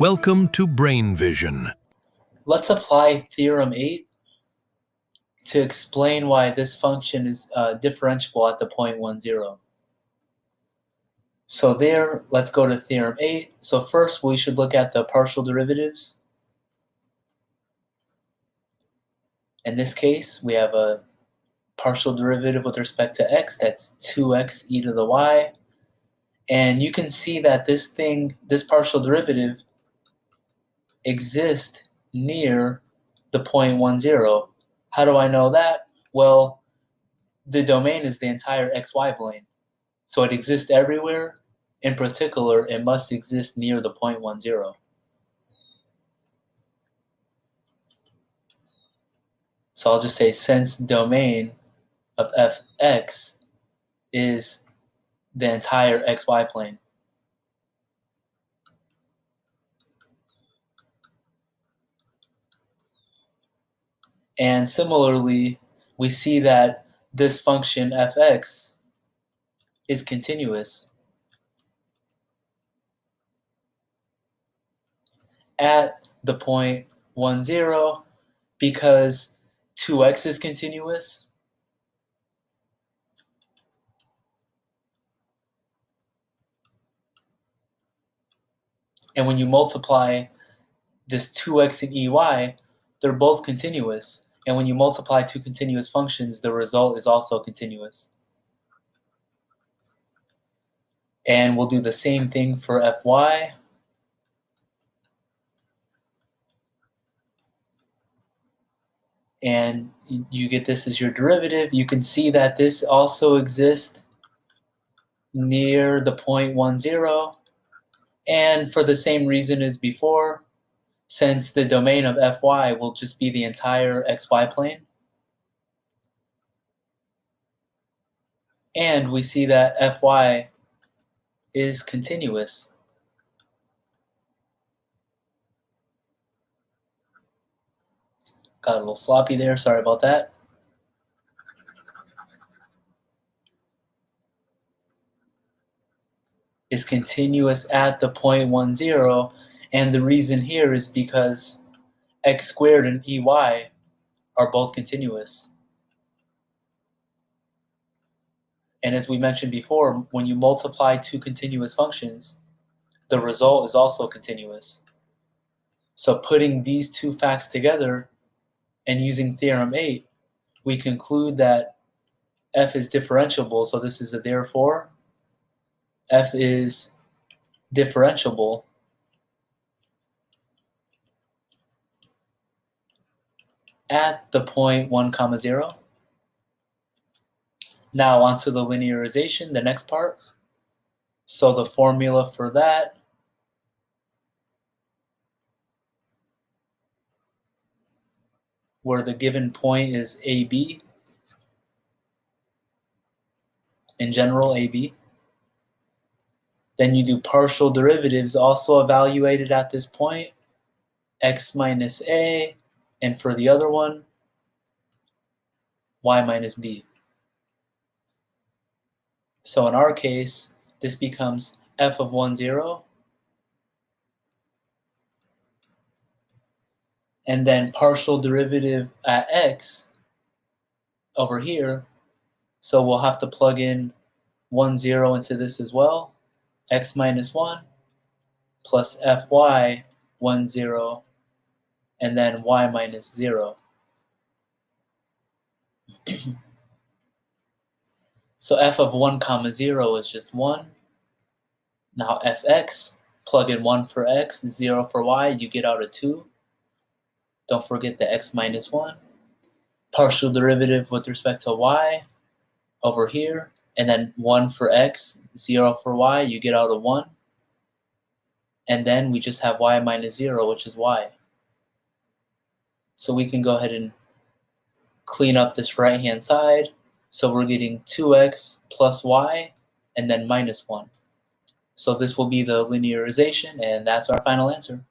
Welcome to Brain Vision. Let's apply Theorem 8 to explain why this function is differentiable at the point 1, 0. So there, let's go to Theorem 8. So first, we should look at the partial derivatives. In this case, we have a partial derivative with respect to x, that's 2x e to the y. And you can see that this partial derivative exists near the point 1, 0. How do I know that? Well, the domain is the entire xy plane. So it exists everywhere. In particular, it must exist near the point 1, 0. So I'll just say since domain of fx is the entire xy plane. And similarly, we see that this function fx is continuous at the point 1, 0 because 2x is continuous. And when you multiply this 2x and ey, they're both continuous. And when you multiply two continuous functions, the result is also continuous. And we'll do the same thing for fy. And you get this as your derivative. You can see that this also exists near the point 1, 0. And for the same reason as before, since the domain of fy will just be the entire xy plane. And we see that fy is continuous. Got a little sloppy there, sorry about that. Is continuous at the point 1, 0. And the reason here is because x squared and ey are both continuous. And as we mentioned before, when you multiply two continuous functions, the result is also continuous. So putting these two facts together and using Theorem 8, we conclude that f is differentiable. So this is a therefore. F is differentiable at the point 1, 0. Now onto the linearization, the next part. So the formula for that where the given point is AB, in general AB. Then you do partial derivatives also evaluated at this point, x minus a, and for the other one, y minus b. So in our case, this becomes f of 1, 0. And then partial derivative at x over here. So we'll have to plug in 1, 0 into this as well. X minus 1 plus fy 1, 0, and then y minus 0. So f of 1, 0 is just 1. Now fx, plug in 1 for x, 0 for y, you get out a 2. Don't forget the x minus 1. Partial derivative with respect to y over here, and then 1 for x, 0 for y, you get out a 1. And then we just have y minus 0, which is y. So we can go ahead and clean up this right-hand side. So we're getting 2x plus y, and then minus 1. So this will be the linearization, and that's our final answer.